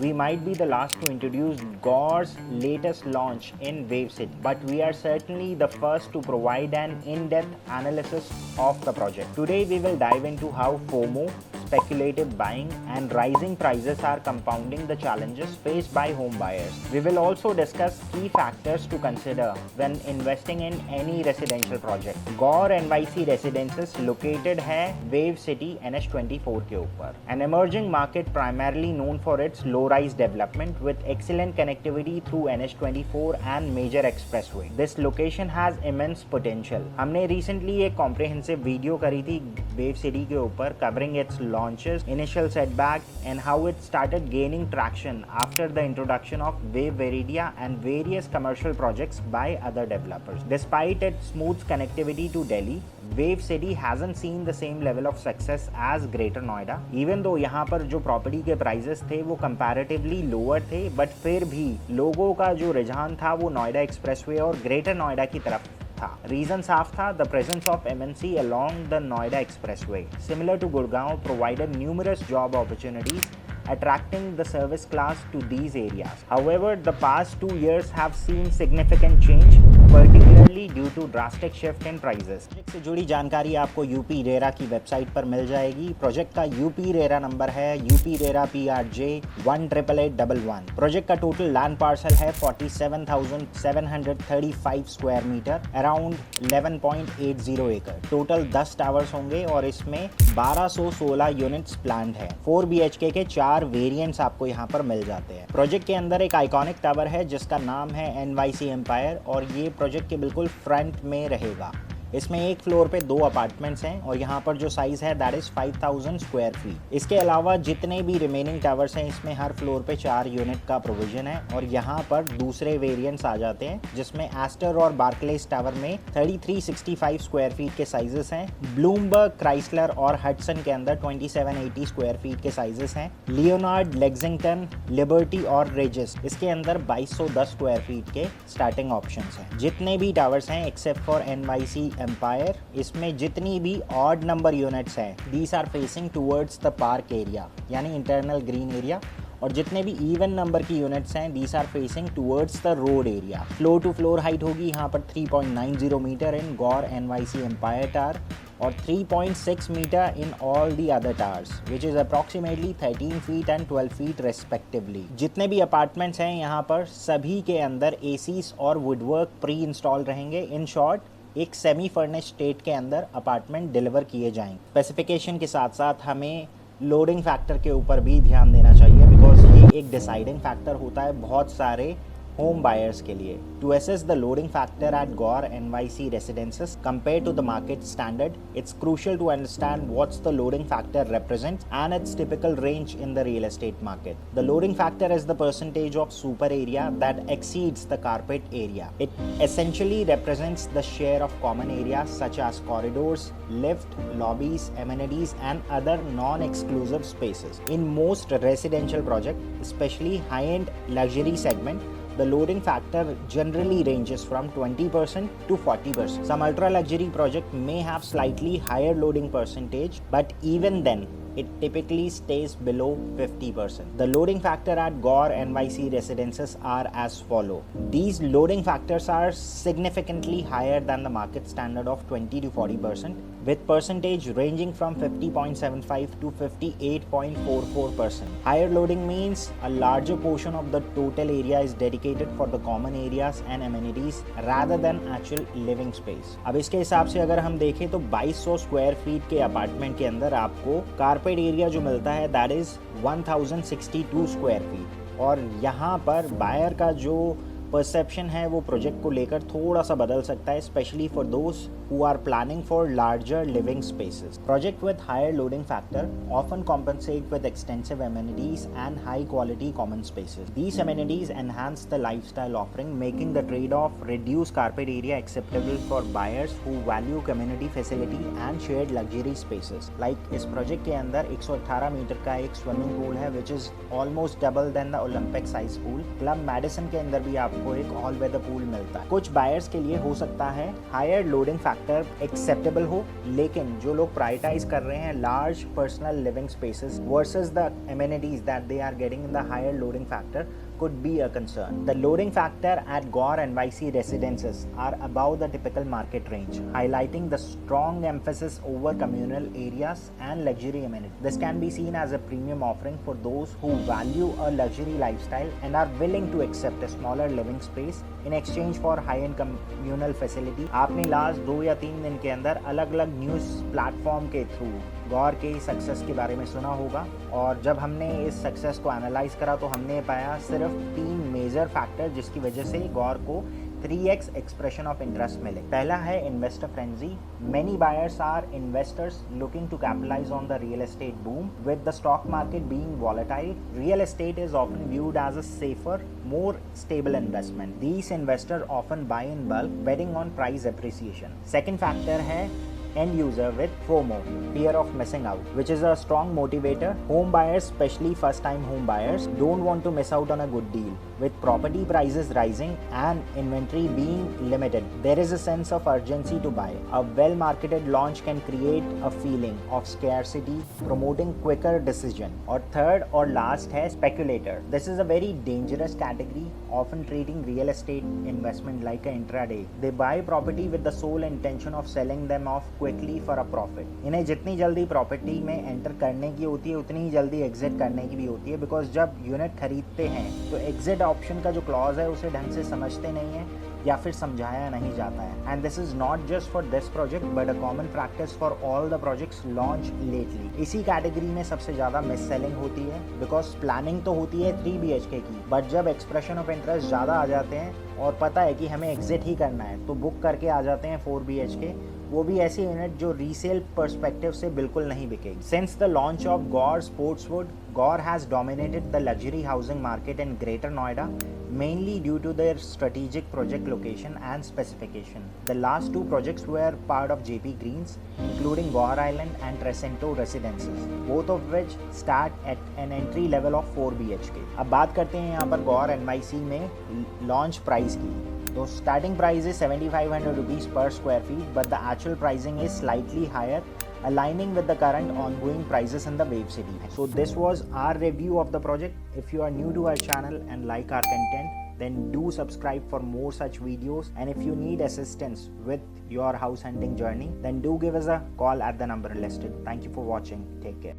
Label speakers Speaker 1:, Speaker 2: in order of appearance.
Speaker 1: We might be the last to introduce Gore's latest launch in Wave City, but we are certainly the first to provide an in-depth analysis of the project. Today we will dive into how FOMO, speculative buying and rising prices are compounding the challenges faced by home buyers. We will also discuss key factors to consider when investing in any residential project. Gore NYC Residences located है Wave City NH24 के ऊपर. An emerging market primarily known for its low-rise development with excellent connectivity through NH24 and major expressway. This location has immense potential. हमने recently एक comprehensive video करी थी Wave City के ऊपर covering its launches, initial setback and how it started gaining traction after the introduction of Wave Veridia and various commercial projects by other developers. Despite its smooth connectivity to Delhi, Wave City hasn't seen the same level of success as Greater Noida. Even though यहाँ पर जो property के prices थे वो comparatively lower थे, but फिर भी लोगों का जो रुझान था वो नोएडा एक्सप्रेसवे और ग्रेटर नोएडा की तरफ था. रीजन साफ था, the presence of MNC along the Noida Expressway, similar to Gurgaon, provided numerous job opportunities, attracting the service class to these areas. However, the past 2 years have seen significant change, particularly due to drastic shift in prices. Project से जुड़ी जानकारी आपको UP RERA की website पर मिल जाएगी. Project का UP RERA number है UP-RERA PRJ 18811. Project का टोटल लैंड पार्सल है 47,735 स्क्वायर मीटर, अराउंड 11.80 एकड़. टोटल 10 टावर्स होंगे और इसमें 1216 यूनिट्स प्लान्ड है. 4 BHK के 4 वेरिएंट्स आपको यहाँ पर मिल जाते हैं. प्रोजेक्ट के अंदर एक आइकॉनिक टावर है जिसका नाम है NYC एम्पायर और ये प्रोजेक्ट के बिल्कुल फ्रंट में रहेगा. इसमें एक फ्लोर पे 2 अपार्टमेंट्स हैं और यहाँ पर जो साइज़ है दैट इज़ 5000 स्क्वायर फीट. इसके अलावा जितने भी रिमेनिंग टावर्स हैं इसमें हर फ्लोर पे 4 यूनिट का प्रोविजन है और यहाँ पर दूसरे वेरिएंट्स आ जाते हैं जिसमें एस्टर और बार्कलेस टावर में 3365 स्क्वायर फीट के साइजेस हैं. ब्लूमबर्ग, क्राइसलर और हडसन के अंदर 2780 स्क्वायर फीट के साइजेस हैं. लियोनार्ड, लेक्सिंगटन, लिबर्टी और रेजिस इसके अंदर 2210 स्क्वायर फीट के स्टार्टिंग ऑप्शंस हैं. जितने भी टावर्स हैं एक्सेप्ट फॉर NYC एम्पायर, इसमें जितनी भी ऑड नंबर यूनिट्स हैं these are facing towards the park area यानी इंटरनल ग्रीन एरिया, और जितने भी इवन नंबर की यूनिट्स हैं these are facing towards the road area. Floor to floor height होगी यहाँ पर 3.90 metre in Gaur NYC Empire tower और 3.6 metre in all the other towers which is approximately 13 feet and 12 feet respectively. जितने भी apartments हैं यहाँ पर सभी के अंदर ACs और वुडवर्क प्री इंस्टॉल रहेंगे. इन शॉर्ट एक सेमी फर्निश्ड स्टेट के अंदर अपार्टमेंट डिलीवर किए जाएंगे. स्पेसिफिकेशन के साथ साथ हमें लोडिंग फैक्टर के ऊपर भी ध्यान देना चाहिए बिकॉज ये एक डिसाइडिंग फैक्टर होता है बहुत सारे home buyers के लिए. To assess the loading factor at Gore NYC residences compared to the market standard, it's crucial to understand what's the loading factor represents and its typical range in the real estate market. The loading factor is the percentage of super area that exceeds the carpet area. It essentially represents the share of common areas such as corridors, lift, lobbies, amenities and other non-exclusive spaces. In most residential projects, especially high-end luxury segment, the loading factor generally ranges from 20% to 40%. Some ultra luxury project may have slightly higher loading percentage, but even then it typically stays below 50%. The loading factor at Gore NYC residences are as follow. These loading factors are significantly higher than the market standard of 20 to 40%, with percentage ranging from 50.75 to 58.44%. Higher loading means a larger portion of the total area is dedicated for the common areas and amenities rather than actual living space. अब इसके हिसाब से अगर हम देखें तो 2200 square feet के apartment के अंदर आपको कारपेट एरिया जो मिलता है दैट इज 1062 स्क्वायर फीट, और यहाँ पर बायर का जो परसेप्शन है वो प्रोजेक्ट को लेकर थोड़ा सा बदल सकता है, specially for those who are planning for larger living spaces. Project with higher loading factor often compensate with extensive amenities and high quality common spaces. These amenities enhance the lifestyle offering, making the trade-off reduced carpet area acceptable for buyers who value community facility and shared luxury spaces. Like इस project के अंदर 118 metre का एक swimming pool है which is almost double than the Olympic size pool. Club Madison के अंदर भी आप आपको एक ऑल वेदर पूल मिलता है। कुछ बायर्स के लिए हो सकता है हायर लोडिंग फैक्टर एक्सेप्टेबल हो, लेकिन जो लोग प्रायोरिटाइज कर रहे हैं large personal living spaces versus the amenities that they are getting in the higher loading factor could be a concern. The loading factor at Gore NYC residences are above the typical market range, highlighting the strong emphasis over communal areas and luxury amenities. This can be seen as a premium offering for those who value a luxury lifestyle and are willing to accept a smaller living space in exchange for high-end communal facility. आपने last 2 या 3 दिन के अंदर अलग अलग news platform के through गौर के success के बारे में सुना होगा, और जब हमने इस सक्सेस को एनालाइज करा तो हमने पाया सिर्फ 3 मेजर फैक्टर जिसकी वजह से गौर को 3x एक्सप्रेशन ऑफ इंटरेस्ट मिले। पहला है investor frenzy. Many buyers are investors looking to capitalise on the real estate boom with the stock market being volatile. Real estate is often viewed as a safer, more stable investment. These investors often buy in bulk, betting on price appreciation. Second factor है end user with FOMO, fear of missing out, which is a strong motivator. Home buyers, especially first time home buyers, don't want to miss out on a good deal. With property prices rising and inventory being limited, there is a sense of urgency to buy. A well marketed launch can create a feeling of scarcity, promoting quicker decision. Or third or last है speculator. This is a very dangerous category, often treating real estate investment like an intraday. They buy property with the sole intention of selling them off quickly for a profit. इन्हें जितनी जल्दी property में enter करने की होती है उतनी ही जल्दी एग्जिट करने की भी होती है, बिकॉज जब यूनिट खरीदते हैं तो एग्जिट ऑप्शन का जो क्लॉज है उसे ढंग से समझते नहीं है या फिर समझाया नहीं जाता है। And this is not just for this project but a common practice for all the projects launch lately. इसी कैटेगरी में सबसे ज़्यादा मिस सेलिंग होती है, बिकॉज प्लानिंग तो होती है 3 BHK की, बट जब एक्सप्रेशन ऑफ इंटरेस्ट ज़्यादा आ जाते हैं और पता है कि हमें एग्जिट ही करना है तो बुक करके आ जाते हैं 4 BHK, वो भी ऐसी यूनिट जो रीसेल पर्सपेक्टिव से बिल्कुल नहीं बिकेगी। Since the launch of Gaur Sportswood, Gaur has dominated the luxury housing market in greater Noida, mainly due to their strategic project location and specification. The last 2 projects were part of JP Greens, including Gore Island and Trecento Residences, both of which start at an entry level of 4 BHK. अब बात करते हैं यहाँ पर गौर NYC में launch price की। तो starting price is 7,500 rupees per square feet, but the actual pricing is slightly higher, aligning with the current ongoing prices in the Wave City. So this was our review of the project. If you are new to our channel and like our content, then do subscribe for more such videos. And if you need assistance with your house hunting journey, then do give us a call at the number listed. Thank you for watching. Take care.